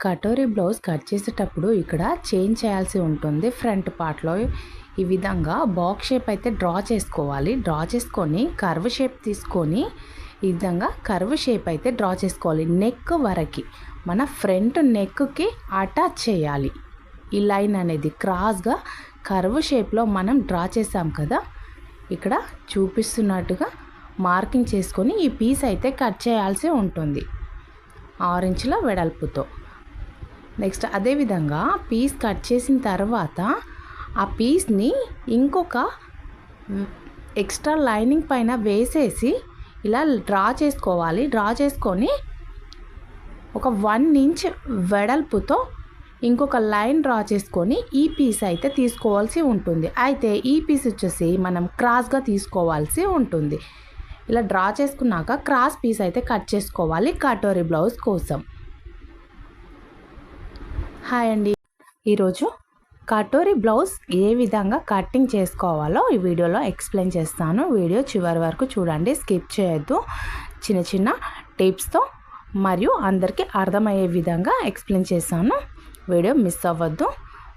Katori blouse cut చేసేటప్పుడు ఇక్కడ change చేయాల్సి ఉంటుంది. ఫ్రంట్ పార్ట్లో ఈ విధంగా బాక్స్ షేప్ అయితే డ్రా చేసుకోవాలి. డ్రా చేసుకొని కర్వ్ షేప్ తీసుకొని ఈ విధంగా కర్వ్ షేప్ అయితే డ్రా చేసుకోవాలి. నెక్ వరకు మన ఫ్రంట్ నెక్కి అటాచ్ చేయాలి. ఈ లైన్ అనేది క్రాస్గా కర్వ్ షేప్లో మనం డ్రా చేసాం కదా, ఇక్కడ చూపిస్తున్నట్టుగా మార్కింగ్ చేసుకొని ఈ పీస్ అయితే కట్ చేయాల్సి ఉంటుంది 6 ఇంచుల వెడల్పుతో. నెక్స్ట్ అదేవిధంగా పీస్ కట్ చేసిన తర్వాత ఆ పీస్ని ఇంకొక ఎక్స్ట్రా లైనింగ్ పైన వేసేసి ఇలా డ్రా చేసుకోవాలి. డ్రా చేసుకొని ఒక 1 ఇంచ్ వెడల్పుతో ఇంకొక లైన్ డ్రా చేసుకొని ఈ పీస్ అయితే తీసుకోవాల్సి ఉంటుంది. అయితే ఈ పీస్ వచ్చేసి మనం క్రాస్గా తీసుకోవాల్సి ఉంటుంది. ఇలా డ్రా చేసుకున్నాక క్రాస్ పీస్ అయితే కట్ చేసుకోవాలి కటోరీ బ్లౌజ్ కోసం. హాయ్ అండి, ఈరోజు కటోరీ బ్లౌజ్ ఏ విధంగా కటింగ్ చేసుకోవాలో ఈ వీడియోలో ఎక్స్ప్లెయిన్ చేస్తాను. వీడియో చివరి వరకు చూడండి, స్కిప్ చేయొద్దు. చిన్న చిన్న టిప్స్తో మరియు అందరికీ అర్థమయ్యే విధంగా ఎక్స్ప్లెయిన్ చేస్తాను. వీడియో మిస్ అవ్వద్దు.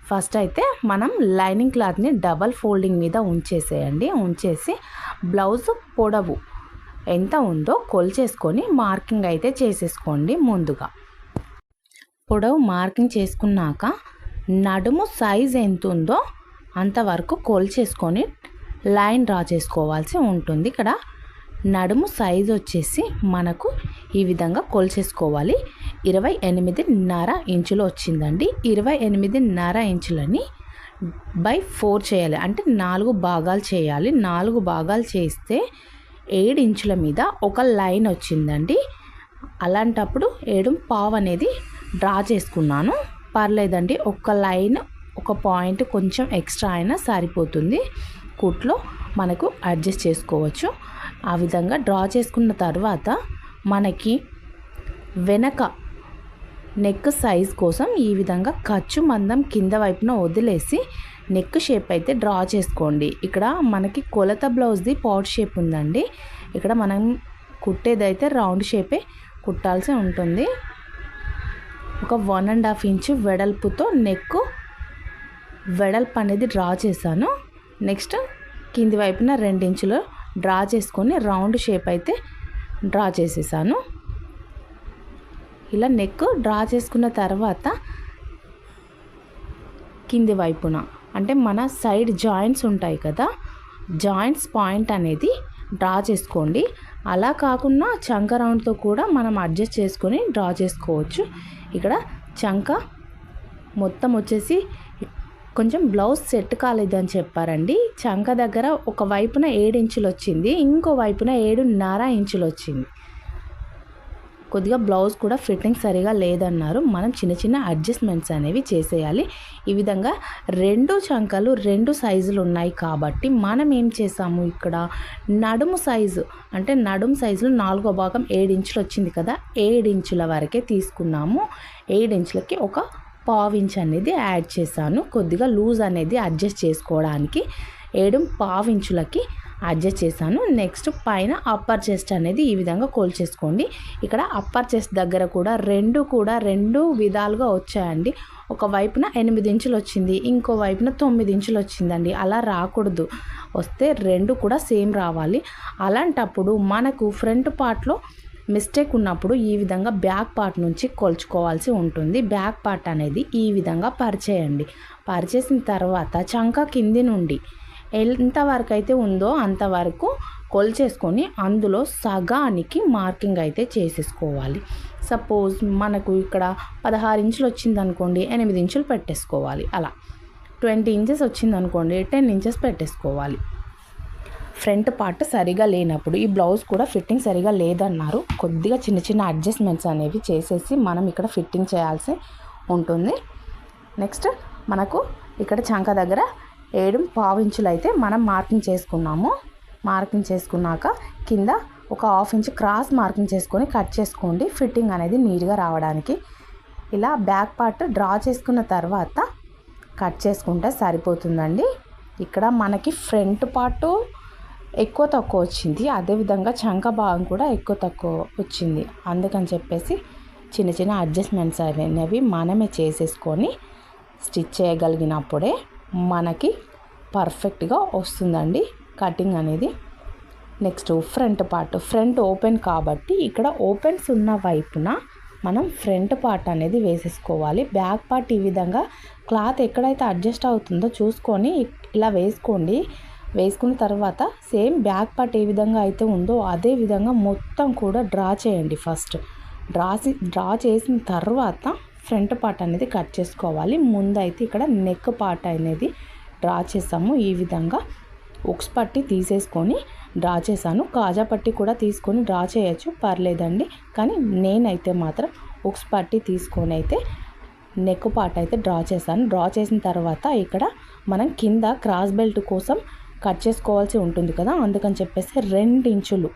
ఫస్ట్ అయితే మనం లైనింగ్ క్లాత్ని డబల్ ఫోల్డింగ్ మీద ఉంచేసేయండి. ఉంచేసి బ్లౌజ్ పొడవు ఎంత ఉందో కొలిచేసుకొని మార్కింగ్ అయితే చేసేసుకోండి. ముందుగా పొడవు మార్కింగ్ చేసుకున్నాక నడుము సైజ్ ఎంత ఉందో అంతవరకు కొలిచేసుకొని లైన్ డ్రా చేసుకోవాల్సి ఉంటుంది. ఇక్కడ నడుము సైజ్ వచ్చేసి మనకు ఈ విధంగా కొలిచేసుకోవాలి. 28.5 ఇంచులు వచ్చిందండి. 28.5 ఇంచులని బై 4 చేయాలి, అంటే 4 భాగాలు చేయాలి. 4 భాగాలు చేస్తే 7 ఇంచుల మీద ఒక లైన్ వచ్చిందండి. అలాంటప్పుడు 7.5 అనేది డ్రా చేసుకున్నాను. పర్లేదండి, ఒక లైన్ ఒక పాయింట్ కొంచెం ఎక్స్ట్రా అయినా సరిపోతుంది. కుట్లో మనకు అడ్జస్ట్ చేసుకోవచ్చు. ఆ విధంగా డ్రా చేసుకున్న తర్వాత మనకి వెనక నెక్ సైజ్ కోసం ఈ విధంగా ఖర్చు మందం కింద వైపున వదిలేసి నెక్ షేప్ అయితే డ్రా చేసుకోండి. ఇక్కడ మనకి కొలత బ్లౌజ్ది పాట్ షేప్ ఉందండి. ఇక్కడ మనం కుట్టేదైతే రౌండ్ షేపే కుట్టాల్సి ఉంటుంది. ఒక 1.5 ఇంచు వెడల్పుతో నెక్ వెడల్పు అనేది డ్రా చేశాను. నెక్స్ట్ కింది వైపున 2 ఇంచులు డ్రా చేసుకొని రౌండ్ షేప్ అయితే డ్రా చేసేసాను. ఇలా నెక్ డ్రా చేసుకున్న తర్వాత కింది వైపున అంటే మన సైడ్ జాయింట్స్ ఉంటాయి కదా, జాయింట్స్ పాయింట్ అనేది డ్రా చేసుకోండి. అలా కాకుండా చంక రౌండ్తో కూడా మనం అడ్జస్ట్ చేసుకొని డ్రా చేసుకోవచ్చు. ఇక్కడ చంక మొత్తం వచ్చేసి కొంచెం బ్లౌజ్ సెట్ కాలేదని చెప్పారండి. చంక దగ్గర ఒక వైపున 7 ఇంచులు వచ్చింది, ఇంకో వైపున 7.5 ఇంచులు వచ్చింది. కొద్దిగా బ్లౌజ్ కూడా ఫిట్టింగ్ సరిగా లేదన్నారు. మనం చిన్న చిన్న అడ్జస్ట్మెంట్స్ అనేవి చేసేయాలి. ఈ విధంగా 2 చంకలు 2 సైజులు ఉన్నాయి కాబట్టి మనం ఏం చేసాము, ఇక్కడ నడుము సైజు అంటే నడుము సైజులో 4వ భాగం 7 ఇంచులు వచ్చింది కదా, 7 ఇంచుల వరకే తీసుకున్నాము. 7 ఇంచులకి ఒక 1/2 ఇంచ్ అనేది యాడ్ చేశాను. కొద్దిగా లూజ్ అనేది అడ్జస్ట్ చేసుకోవడానికి 7.5 ఇంచులకి అడ్జస్ట్ చేశాను. నెక్స్ట్ పైన అప్పర్ చెస్ట్ అనేది ఈ విధంగా కొలిచేసుకోండి. ఇక్కడ అప్పర్ చెస్ట్ దగ్గర కూడా రెండు విధాలుగా వచ్చాయండి. ఒక వైపున 8 ఇంచులు వచ్చింది, ఇంకో వైపున 9 ఇంచులు వచ్చిందండి. అలా రాకూడదు, వస్తే 2 కూడా సేమ్ రావాలి. అలాంటప్పుడు మనకు ఫ్రంట్ పార్ట్లో మిస్టేక్ ఉన్నప్పుడు ఈ విధంగా బ్యాక్ పార్ట్ నుంచి కొలుచుకోవాల్సి ఉంటుంది. బ్యాక్ పార్ట్ అనేది ఈ విధంగా పరిచేయండి. పరిచేసిన తర్వాత చంక కింది నుండి ఎంతవరకు అయితే ఉందో అంతవరకు కొలిచేసుకొని అందులో సగానికి మార్కింగ్ అయితే చేసేసుకోవాలి. సపోజ్ మనకు ఇక్కడ 16 ఇంచులు వచ్చిందనుకోండి, 8 ఇంచులు పెట్టేసుకోవాలి. అలా 20 ఇంచెస్ వచ్చిందనుకోండి, 10 ఇంచెస్ పెట్టేసుకోవాలి. ఫ్రంట్ పార్ట్ సరిగా లేనప్పుడు ఈ బ్లౌజ్ కూడా ఫిట్టింగ్ సరిగా లేదన్నారు. కొద్దిగా చిన్న చిన్న అడ్జస్ట్మెంట్స్ అనేవి చేసేసి మనం ఇక్కడ ఫిట్టింగ్ చేయాల్సి ఉంటుంది. నెక్స్ట్ మనకు ఇక్కడ చంక దగ్గర 7.5 ఇంచులు అయితే మనం మార్కింగ్ చేసుకున్నాము. మార్కింగ్ చేసుకున్నాక కింద ఒక 1/2 ఇంచ్ క్రాస్ మార్కింగ్ చేసుకొని కట్ చేసుకోండి, ఫిట్టింగ్ అనేది నీట్గా రావడానికి. ఇలా బ్యాక్ పార్ట్ డ్రా చేసుకున్న తర్వాత కట్ చేసుకుంటే సరిపోతుందండి. ఇక్కడ మనకి ఫ్రంట్ పార్ట్ ఎక్కువ తక్కువ వచ్చింది, అదేవిధంగా చంక భాగం కూడా ఎక్కువ తక్కువ వచ్చింది. అందుకని చెప్పేసి చిన్న చిన్న అడ్జస్ట్మెంట్స్ అనేవి మనమే చేసేసుకొని స్టిచ్ చేయగలిగినప్పుడే మనకి పర్ఫెక్ట్గా వస్తుందండి కటింగ్ అనేది. నెక్స్ట్ ఫ్రంట్ ఓపెన్ కాబట్టి ఇక్కడ ఓపెన్స్ ఉన్న వైపున మనం ఫ్రంట్ పార్ట్ అనేది వేసేసుకోవాలి. బ్యాక్ పార్ట్ ఈ విధంగా క్లాత్ ఎక్కడైతే అడ్జస్ట్ అవుతుందో చూసుకొని ఇలా వేసుకోండి. వేసుకున్న తర్వాత సేమ్ బ్యాక్ పార్ట్ ఏ విధంగా అయితే ఉందో అదే విధంగా మొత్తం కూడా డ్రా చేయండి. ఫస్ట్ డ్రా చేసిన తర్వాత ఫ్రంట్ పార్ట్ అనేది కట్ చేసుకోవాలి. ముందైతే ఇక్కడ నెక్ పార్ట్ అనేది డ్రా చేసాము. ఈ విధంగా ఉక్స్ పట్టి తీసేసుకొని డ్రా చేశాను. కాజా పట్టి కూడా తీసుకొని డ్రా చేయొచ్చు, పర్లేదండి. కానీ నేనైతే మాత్రం ఉక్స్ పట్టి తీసుకొని అయితే నెక్ పార్ట్ అయితే డ్రా చేశాను. డ్రా చేసిన తర్వాత ఇక్కడ మనం కింద క్రాస్ బెల్ట్ కోసం కట్ చేసుకోవాల్సి ఉంటుంది కదా, అందుకని చెప్పేసి 2 ఇంచులు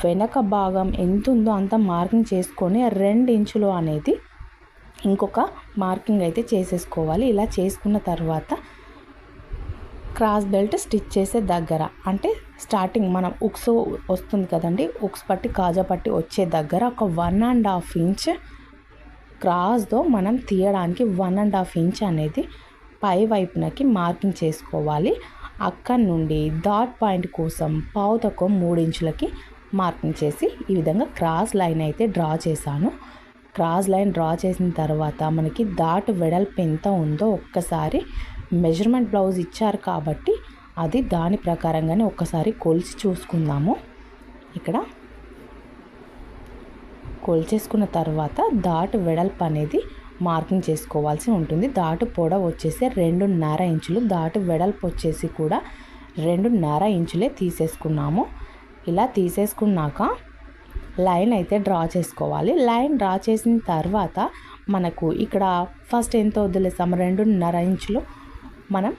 వెనక భాగం ఎంత ఉందో అంత మార్కింగ్ చేసుకొని 2 ఇంచులు అనేది ఇంకొక మార్కింగ్ అయితే చేసేసుకోవాలి. ఇలా చేసుకున్న తర్వాత క్రాస్ బెల్ట్ స్టిచ్ చేసే దగ్గర అంటే స్టార్టింగ్ మనం ఉక్స్ వస్తుంది కదండి, ఉక్స్ పట్టి కాజా పట్టి వచ్చే దగ్గర ఒక 1.5 ఇంచ్ క్రాస్తో మనం తీయడానికి 1.5 ఇంచ్ అనేది పై వైపునకి మార్కింగ్ చేసుకోవాలి. అక్కడి నుండి డాట్ పాయింట్ కోసం పావు తక్కువ 3 ఇంచులకి మార్కింగ్ చేసి ఈ విధంగా క్రాస్ లైన్ అయితే డ్రా చేశాను. క్రాస్ లైన్ డ్రా చేసిన తర్వాత మనకి డాట్ వెడల్పు ఎంత ఉందో ఒక్కసారి మెజర్మెంట్ బ్లౌజ్ ఇచ్చారు కాబట్టి అది దాని ప్రకారంగానే ఒక్కసారి కొలిచి చూసుకుందాము. ఇక్కడ కొలిచేసుకున్న తర్వాత డాట్ వెడల్పు అనేది మార్కింగ్ చేసుకోవాల్సి ఉంటుంది. డాట్ పొడవు వచ్చేసి 2.5 ఇంచులు, డాట్ వెడల్పు వచ్చేసి కూడా 2.5 ఇంచులే తీసేసుకున్నాము. ఇలా తీసేసుకున్నాక లైన్ అయితే డ్రా చేసుకోవాలి. లైన్ డ్రా చేసిన తర్వాత మనకు ఇక్కడ ఫస్ట్ ఎంత వదిలేసాము, 2.5 ఇంచులు మనం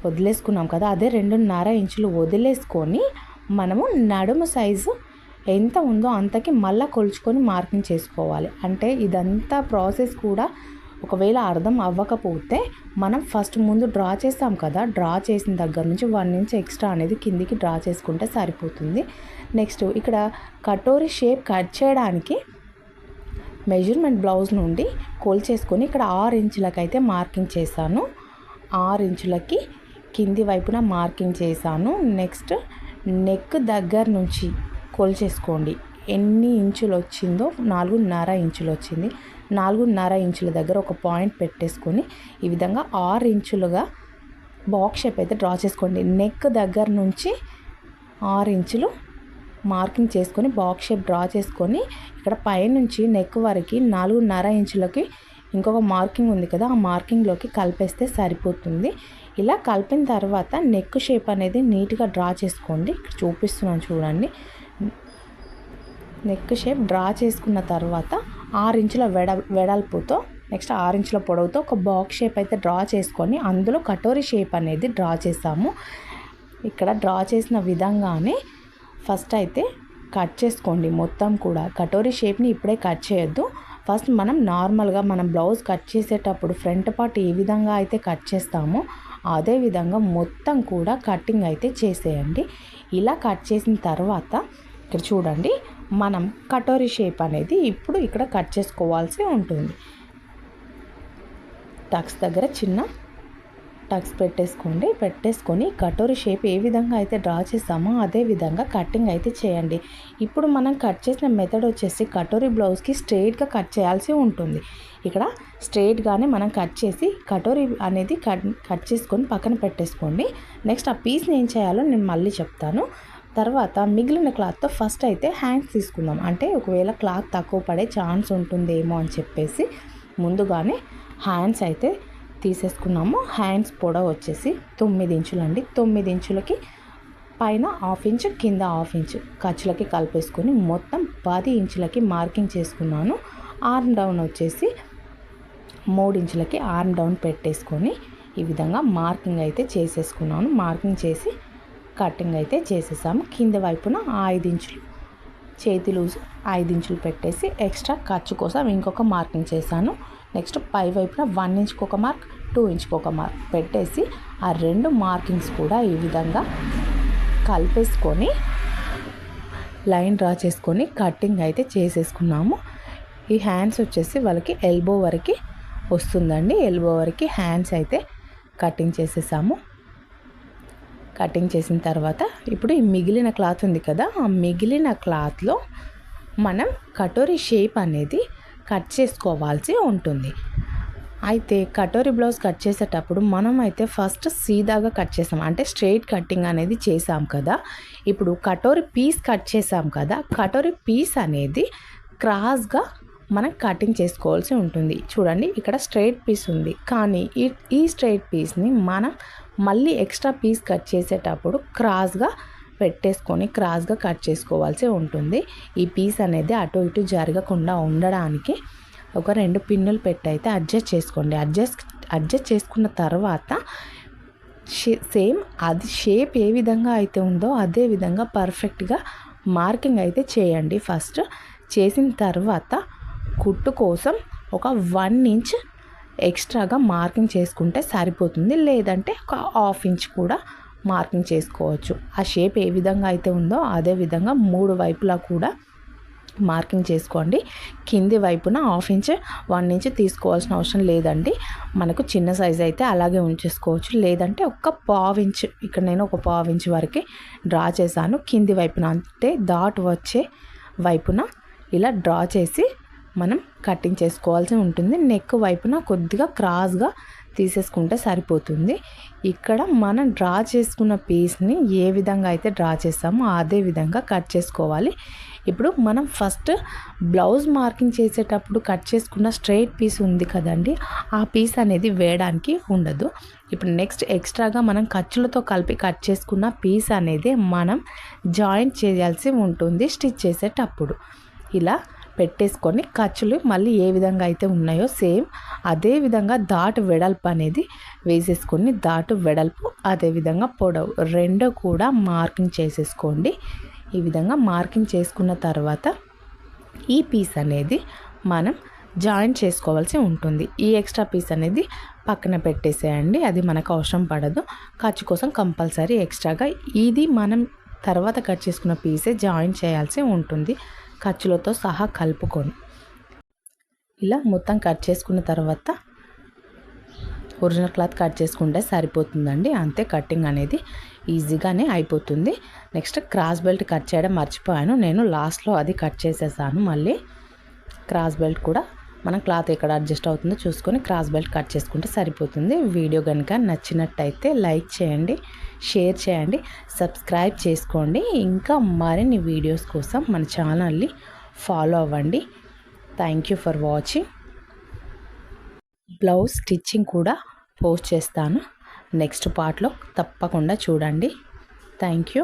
వదిలేసుకున్నాం కదా, అదే 2.5 ఇంచులు వదిలేసుకొని మనము నడుము సైజు ఎంత ఉందో అంతకి మళ్ళీ కొలుచుకొని మార్కింగ్ చేసుకోవాలి. అంటే ఇదంతా ప్రాసెస్ కూడా ఒకవేళ అర్థం అవ్వకపోతే మనం ఫస్ట్ ముందు డ్రా చేస్తాం కదా, డ్రా చేసిన దగ్గర నుంచి 1 ఇంచ్ ఎక్స్ట్రా అనేది కిందికి డ్రా చేసుకుంటే సరిపోతుంది. నెక్స్ట్ ఇక్కడ కటోరీ షేప్ కట్ చేయడానికి మెజర్మెంట్ బ్లౌజ్ నుండి కొలిచేసుకొని ఇక్కడ 6 ఇంచులకి అయితే మార్కింగ్ చేశాను. 6 ఇంచులకి కింది వైపున మార్కింగ్ చేశాను. నెక్స్ట్ నెక్ దగ్గర నుంచి కొలిచేసుకోండి. ఎన్ని ఇంచులు వచ్చిందో 4.5 ఇంచులు వచ్చింది. 4.5 ఇంచుల దగ్గర ఒక పాయింట్ పెట్టేసుకొని ఈ విధంగా 6 ఇంచులుగా బాక్స్ షేప్ అయితే డ్రా చేసుకోండి. నెక్ దగ్గర నుంచి 6 ఇంచులు మార్కింగ్ చేసుకొని బాక్స్ షేప్ డ్రా చేసుకొని ఇక్కడ పైనుంచి నెక్ వరకు 4.5 ఇంచులకి ఇంకొక మార్కింగ్ ఉంది కదా, ఆ మార్కింగ్లోకి కలిపేస్తే సరిపోతుంది. ఇలా కలిపిన తర్వాత నెక్ షేప్ అనేది నీట్గా డ్రా చేసుకోండి. ఇక్కడ చూపిస్తున్నాను చూడండి. నెక్ షేప్ డ్రా చేసుకున్న తర్వాత 6 ఇంచుల వెడల్పుతో నెక్స్ట్ 6 ఇంచుల పొడవుతో ఒక బాక్స్ షేప్ అయితే డ్రా చేసుకొని అందులో కటోరీ షేప్ అనేది డ్రా చేసాము. ఇక్కడ డ్రా చేసిన విధంగానే ఫస్ట్ అయితే కట్ చేసుకోండి. మొత్తం కూడా కటోరీ షేప్ని ఇప్పుడే కట్ చేయొద్దు. ఫస్ట్ మనం నార్మల్గా మనం బ్లౌజ్ కట్ చేసేటప్పుడు ఫ్రంట్ పార్ట్ ఏ విధంగా అయితే కట్ చేస్తామో అదే విధంగా మొత్తం కూడా కటింగ్ అయితే చేసేయండి. ఇలా కట్ చేసిన తర్వాత ఇక్కడ చూడండి, మనం కటోరీ షేప్ అనేది ఇప్పుడు ఇక్కడ కట్ చేసుకోవాల్సి ఉంటుంది. టక్స్ దగ్గర చిన్న టక్స్ పెట్టేసుకొని కటోరీ షేప్ ఏ విధంగా అయితే డ్రా చేసామో అదే విధంగా కటింగ్ అయితే చేయండి. ఇప్పుడు మనం కట్ చేసిన మెథడ్ వచ్చేసి కటోరీ బ్లౌజ్కి స్ట్రైట్గా కట్ చేయాల్సి ఉంటుంది. ఇక్కడ స్ట్రైట్గానే మనం కట్ చేసి కటోరీ అనేది కట్ చేసుకొని పక్కన పెట్టేసుకోండి. నెక్స్ట్ ఆ పీస్ని ఏం చేయాలో నేను మళ్ళీ చెప్తాను. తర్వాత మిగిలిన క్లాత్తో ఫస్ట్ అయితే హ్యాండ్స్ తీసుకుందాం. అంటే ఒకవేళ క్లాత్ తక్కువ పడే ఛాన్స్ ఉంటుందేమో అని చెప్పేసి ముందుగానే హ్యాండ్స్ అయితే తీసేసుకున్నాము. హ్యాండ్స్ పొడవు వచ్చేసి 9 ఇంచులు అండి. 9 ఇంచులకి పైన 1/2 ఇంచు కింద 1/2 ఇంచు ఖర్చులకి కలిపేసుకొని మొత్తం 10 ఇంచులకి మార్కింగ్ చేసుకున్నాను. ఆర్మ్ డౌన్ వచ్చేసి 3 ఇంచులకి ఆర్మ్ డౌన్ పెట్టేసుకొని ఈ విధంగా మార్కింగ్ అయితే చేసేసుకున్నాను. మార్కింగ్ చేసి కటింగ్ అయితే చేసేసాము. కింద వైపున 5 ఇంచులు చేతి లూజ్ 5 ఇంచులు పెట్టేసి ఎక్స్ట్రా ఖర్చు కోసం ఇంకొక మార్కింగ్ చేశాను. నెక్స్ట్ పై వైపున 1 ఇంచుకి ఒక మార్క్, 2 ఇంచుకి ఒక మార్క్ పెట్టేసి ఆ 2 మార్కింగ్స్ కూడా ఈ విధంగా కలిపేసుకొని లైన్ డ్రా చేసుకొని కటింగ్ అయితే చేసేసుకున్నాము. ఈ హ్యాండ్స్ వచ్చేసి వాళ్ళకి ఎల్బో వరకు వస్తుందండి. ఎల్బో వరకు హ్యాండ్స్ అయితే కటింగ్ చేసేసాము. కటింగ్ చేసిన తర్వాత ఇప్పుడు ఈ మిగిలిన క్లాత్ ఉంది కదా, ఆ మిగిలిన క్లాత్లో మనం కటోరీ షేప్ అనేది కట్ చేసుకోవాల్సి ఉంటుంది. అయితే కటోరీ బ్లౌజ్ కట్ చేసేటప్పుడు మనం అయితే ఫస్ట్ సీదాగా కట్ చేసాం, అంటే స్ట్రైట్ కటింగ్ అనేది చేసాం కదా. ఇప్పుడు కటోరీ పీస్ కట్ చేసాం కదా, కటోరీ పీస్ అనేది క్రాస్గా మనం కటింగ్ చేసుకోవాల్సి ఉంటుంది. చూడండి ఇక్కడ స్ట్రైట్ పీస్ ఉంది, కానీ ఈ స్ట్రైట్ పీస్ని మనం మళ్ళీ ఎక్స్ట్రా పీస్ కట్ చేసేటప్పుడు క్రాస్గా పెట్టేసుకొని క్రాస్గా కట్ చేసుకోవాల్సి ఉంటుంది. ఈ పీస్ అనేది అటు ఇటు జరగకుండా ఉండడానికి ఒక 2 పిన్నులు పెట్టి అయితే అడ్జస్ట్ చేసుకోండి. అడ్జస్ట్ చేసుకున్న తర్వాత సేమ్ అది షేప్ ఏ విధంగా అయితే ఉందో అదే విధంగా పర్ఫెక్ట్గా మార్కింగ్ అయితే చేయండి. ఫస్ట్ చేసిన తర్వాత కుట్టు కోసం ఒక 1 ఇంచ్ ఎక్స్ట్రాగా మార్కింగ్ చేసుకుంటే సరిపోతుంది, లేదంటే ఒక 1/2 ఇంచ్ కూడా మార్కింగ్ చేసుకోవచ్చు. ఆ షేప్ ఏ విధంగా అయితే ఉందో అదే విధంగా 3 వైపులా కూడా మార్కింగ్ చేసుకోండి. కింది వైపున 1/2 ఇంచ్ 1 ఇంచ్ తీసుకోవాల్సిన అవసరం లేదండి. మనకు చిన్న సైజ్ అయితే అలాగే ఉంచేసుకోవచ్చు, లేదంటే ఒక 1/2 ఇంచ్, ఇక్కడ నేను ఒక 1/2 ఇంచ్ వరకు డ్రా చేశాను. కింది వైపున అంటే డాట్ వచ్చే వైపున ఇలా డ్రా చేసి మనం కటింగ్ చేసుకోవాల్సి ఉంటుంది. నెక్ వైపున కొద్దిగా క్రాస్గా తీసేసుకుంటే సరిపోతుంది. ఇక్కడ మనం డ్రా చేసుకున్న పీస్ని ఏ విధంగా అయితే డ్రా చేస్తామో అదే విధంగా కట్ చేసుకోవాలి. ఇప్పుడు మనం ఫస్ట్ బ్లౌజ్ మార్కింగ్ చేసేటప్పుడు కట్ చేసుకున్న స్ట్రైట్ పీస్ ఉంది కదండి, ఆ పీస్ అనేది వేయడానికి ఉండదు. ఇప్పుడు నెక్స్ట్ ఎక్స్ట్రాగా మనం ఖర్చులతో కలిపి కట్ చేసుకున్న పీస్ అనేది మనం జాయింట్ చేయాల్సి ఉంటుంది స్టిచ్ చేసేటప్పుడు. ఇలా పెట్టేసుకొని ఖర్చులు మళ్ళీ ఏ విధంగా అయితే ఉన్నాయో సేమ్ అదే విధంగా దాటు వెడల్పు అనేది వేసేసుకొని దాటు వెడల్పు అదేవిధంగా పొడవు 2 కూడా మార్కింగ్ చేసేసుకోండి. ఈ విధంగా మార్కింగ్ చేసుకున్న తర్వాత ఈ పీస్ అనేది మనం జాయింట్ చేసుకోవాల్సి ఉంటుంది. ఈ ఎక్స్ట్రా పీస్ అనేది పక్కన పెట్టేసేయండి, అది మనకు అవసరం పడదు. ఖర్చు కోసం కంపల్సరీ ఎక్స్ట్రాగా ఇది మనం తర్వాత కట్ చేసుకున్న పీసే జాయింట్ చేయాల్సి ఉంటుంది, ఖర్చులతో సహా కలుపుకొని. ఇలా మొత్తం కట్ చేసుకున్న తర్వాత ఒరిజినల్ క్లాత్ కట్ చేసుకుంటే సరిపోతుందండి. అంతే, కటింగ్ అనేది ఈజీగానే అయిపోతుంది. నెక్స్ట్ క్రాస్ బెల్ట్ కట్ చేయడం మర్చిపోయాను నేను, లాస్ట్లో అది కట్ చేసేసాను. మళ్ళీ క్రాస్ బెల్ట్ కూడా మన క్లాత్ ఎక్కడ అడ్జస్ట్ అవుతుందో చూసుకొని క్రాస్ బెల్ట్ కట్ చేసుకుంటే సరిపోతుంది. వీడియో కనుక నచ్చినట్టయితే లైక్ చేయండి, షేర్ చేయండి, సబ్స్క్రైబ్ చేసుకోండి. ఇంకా మరిన్ని వీడియోస్ కోసం మన ఛానల్ని ఫాలో అవ్వండి. Thank you for watching. Blouse stitching కూడా పోస్ట్ చేస్తాను నెక్స్ట్ పార్ట్లో, తప్పకుండా చూడండి. Thank you.